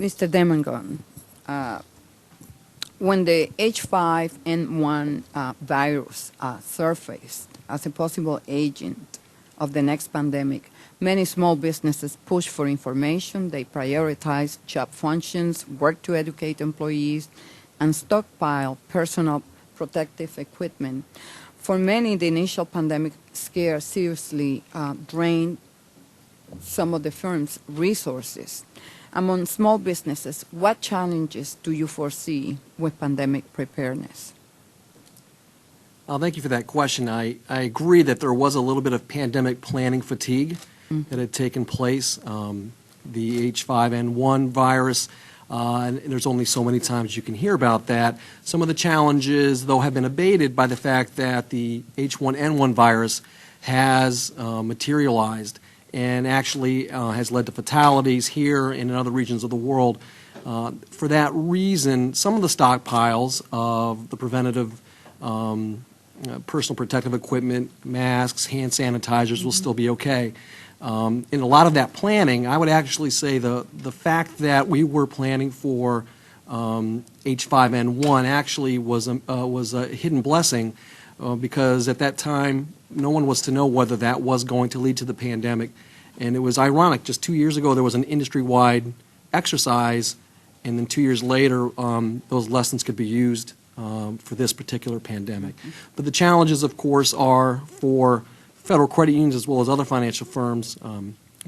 Mr. Demangon, when the H5N1 virus surfaced as a possible agent of the next pandemic, many small businesses pushed for information. They prioritized job functions, worked to educate employees, and stockpile personal protective equipment. For many, the initial pandemic scare seriously drained some of the firm's resources. Among small businesses, what challenges do you foresee with pandemic preparedness? Thank you for that question. I agree that there was a little bit of pandemic planning fatigue that had taken place. The H5N1 virus, and there's only so many times you can hear about that. Some of the challenges, though, have been abated by the fact that the H1N1 virus has materialized and actually has led to fatalities here and in other regions of the world. For that reason, some of the stockpiles of the preventative personal protective equipment, masks, hand sanitizers will still be okay. In a lot of that planning, I would actually say the fact that we were planning for H5N1 actually was a hidden blessing because at that time no one was to know whether that was going to lead to the pandemic. And it was ironic, just 2 years ago there was an industry-wide exercise, and then 2 years later those lessons could be used for this particular pandemic. But the challenges, of course, are for federal credit unions as well as other financial firms.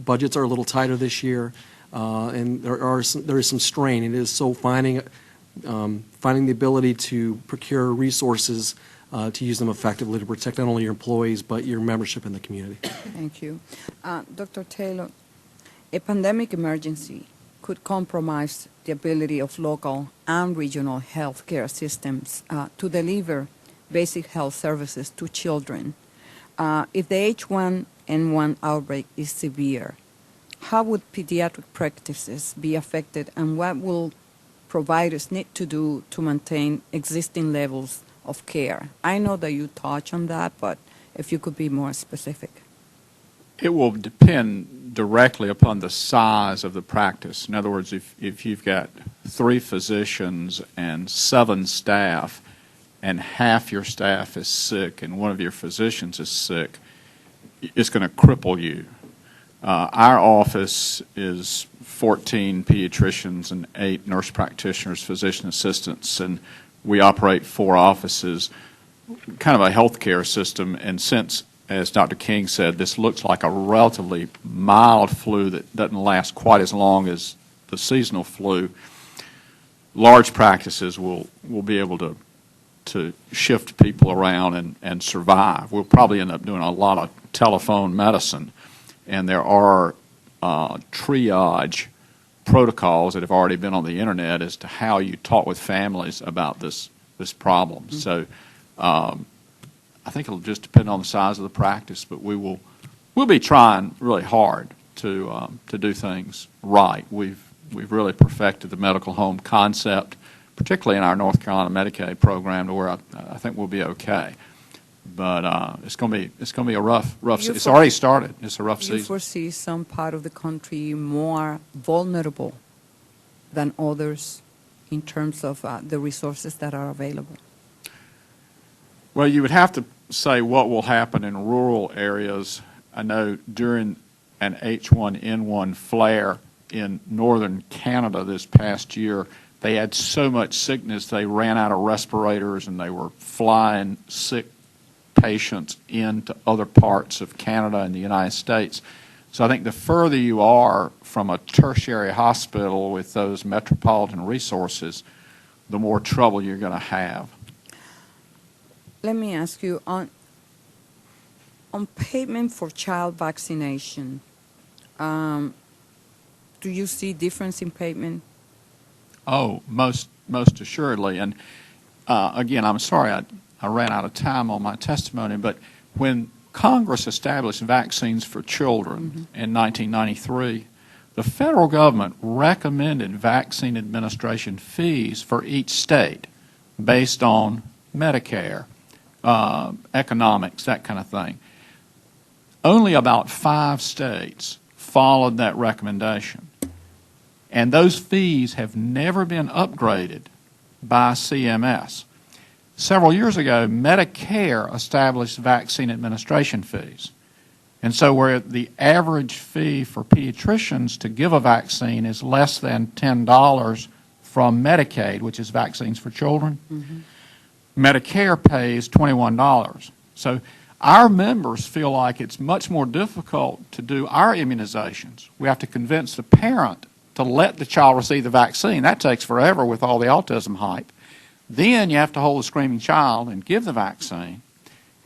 Budgets are a little tighter this year, and there is some strain. It is so finding the ability to procure resources to use them effectively to protect not only your employees but your membership in the community. Thank you. Dr. Taylor, a pandemic emergency could compromise the ability of local and regional health care systems to deliver basic health services to children. If the H1N1 outbreak is severe, how would pediatric practices be affected, and what will providers need to do to maintain existing levels of care? I know that you touch on that, but if you could be more specific. It will depend directly upon the size of the practice. In other words, if you've got 3 physicians and 7 staff, and half your staff is sick and one of your physicians is sick, it's going to cripple you. Our office is 14 pediatricians and 8 nurse practitioners, physician assistants, and we operate 4 offices, kind of a healthcare system. And since, as Dr. King said, this looks like a relatively mild flu that doesn't last quite as long as the seasonal flu, large practices will be able to shift people around and survive. We'll probably end up doing a lot of telephone medicine, and there are triage protocols that have already been on the internet as to how you talk with families about this problem. Mm-hmm. So I think it'll just depend on the size of the practice, but we'll be trying really hard to do things right. We've really perfected the medical home concept, particularly in our North Carolina Medicaid program, to where I think we'll be okay. But it's going to be a rough. It's already started. It's a rough season. Do you foresee some part of the country more vulnerable than others in terms of the resources that are available? Well, you would have to say what will happen in rural areas. I know during an H1N1 flare in northern Canada this past year, they had so much sickness they ran out of respirators and they were flying sick patients into other parts of Canada and the United States. So I think the further you are from a tertiary hospital with those metropolitan resources, the more trouble you're going to have. Let me ask you, on payment for child vaccination, do you see difference in payment? Oh, most assuredly. And again, I'm sorry I ran out of time on my testimony, but when Congress established vaccines for children in 1993, the federal government recommended vaccine administration fees for each state based on Medicare, economics, that kind of thing. Only about 5 states followed that recommendation. And those fees have never been upgraded by CMS. Several years ago, Medicare established vaccine administration fees. And so where the average fee for pediatricians to give a vaccine is less than $10 from Medicaid, which is vaccines for children, Medicare pays $21. So our members feel like it's much more difficult to do our immunizations. We have to convince the parent to let the child receive the vaccine. That takes forever with all the autism hype. Then you have to hold the screaming child and give the vaccine.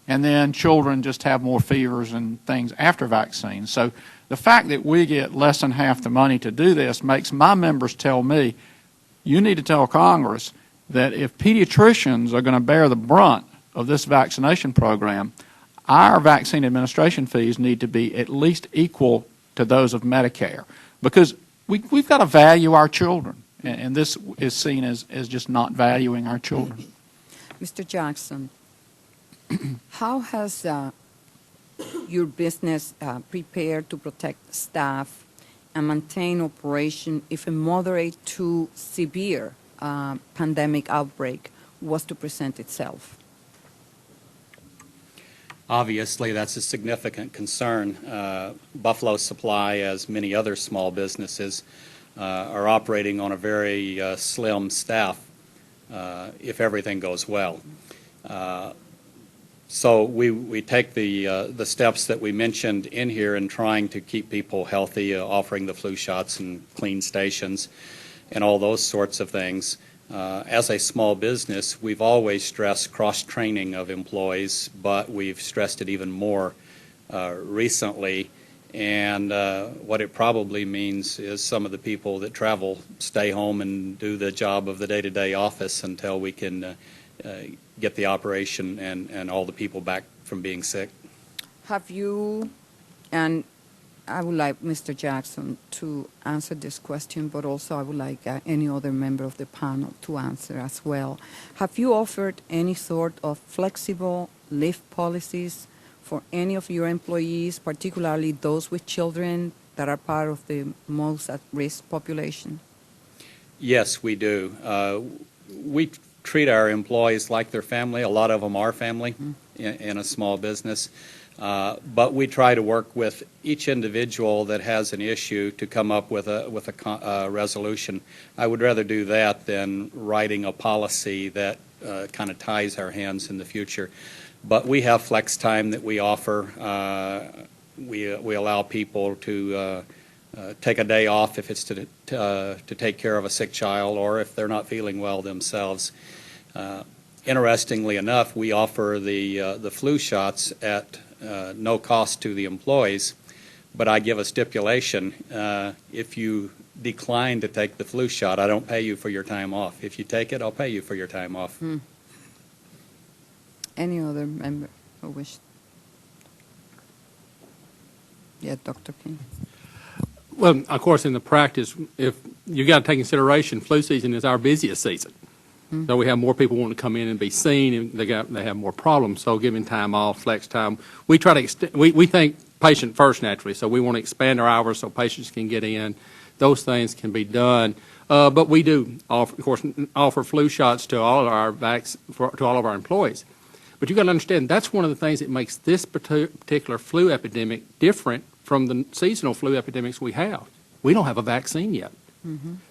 And then children just have more fevers and things after vaccines. So the fact that we get less than half the money to do this makes my members tell me, you need to tell Congress that if pediatricians are going to bear the brunt of this vaccination program, our vaccine administration fees need to be at least equal to those of Medicare. Because we've got to value our children. And this is seen as just not valuing our children. Mr. Jackson, how has your business prepared to protect staff and maintain operation if a moderate to severe pandemic outbreak was to present itself? Obviously, that's a significant concern. Buffalo Supply, as many other small businesses, are operating on a very slim staff if everything goes well. So we take the steps that we mentioned in here in trying to keep people healthy, offering the flu shots and clean stations and all those sorts of things. As a small business, we've always stressed cross-training of employees, but we've stressed it even more recently. And what it probably means is some of the people that travel stay home and do the job of the day-to-day office until we can get the operation and all the people back from being sick. Have you, and I would like Mr. Jackson to answer this question, but also I would like any other member of the panel to answer as well. Have you offered any sort of flexible leave policies for any of your employees, particularly those with children that are part of the most at-risk population? Yes, we do. We treat our employees like their family. A lot of them are family in a small business. But we try to work with each individual that has an issue to come up with a resolution. I would rather do that than writing a policy that kind of ties our hands in the future. But we have flex time that we offer. We allow people to take a day off if it's to take care of a sick child or if they're not feeling well themselves. Interestingly enough, we offer the flu shots at no cost to the employees, but I give a stipulation. If you decline to take the flu shot, I don't pay you for your time off. If you take it, I'll pay you for your time off. Any other member who wishes? Yeah, Dr. King. Well, of course, in the practice, if you got to take consideration, flu season is our busiest season. So we have more people wanting to come in and be seen, and they have more problems. So giving time off, flex time, we try to we think patient first naturally. So we want to expand our hours so patients can get in. Those things can be done. But we do, of course, offer flu shots to all of our employees. But you got to understand that's one of the things that makes this particular flu epidemic different from the seasonal flu epidemics we have. We don't have a vaccine yet.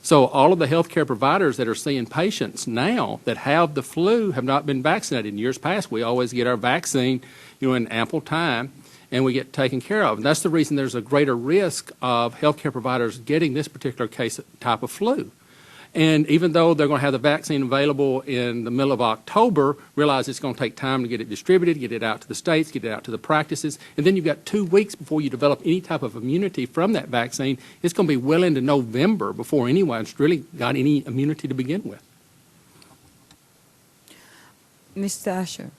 So all of the healthcare providers that are seeing patients now that have the flu have not been vaccinated. In years past, we always get our vaccine, in ample time, and we get taken care of. And that's the reason there's a greater risk of healthcare providers getting this particular type of flu. And even though they're going to have the vaccine available in the middle of October, realize it's going to take time to get it distributed, get it out to the states, get it out to the practices. And then you've got 2 weeks before you develop any type of immunity from that vaccine. It's going to be well into November before anyone's really got any immunity to begin with. Ms. Asher,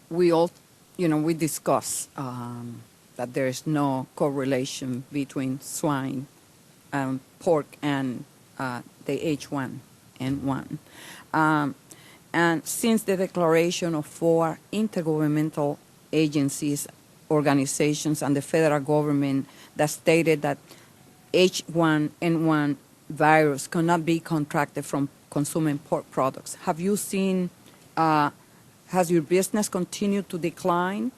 we discuss that there is no correlation between swine, pork, and the H1N1. And since the declaration of 4 intergovernmental agencies, organizations, and the federal government that stated that H1N1 virus cannot be contracted from consuming pork products. Have you seen, has your business continued to decline?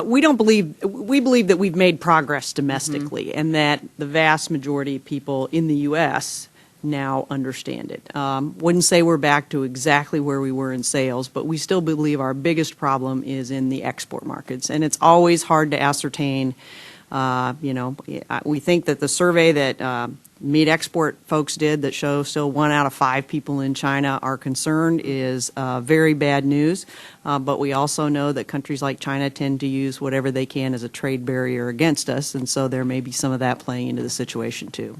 We believe that we've made progress domestically and that the vast majority of people in the U.S. now understand it. Wouldn't say we're back to exactly where we were in sales, but we still believe our biggest problem is in the export markets. And it's always hard to ascertain. We think that the survey that meat export folks did that show still 1 out of 5 people in China are concerned is very bad news. But we also know that countries like China tend to use whatever they can as a trade barrier against us, and so there may be some of that playing into the situation too.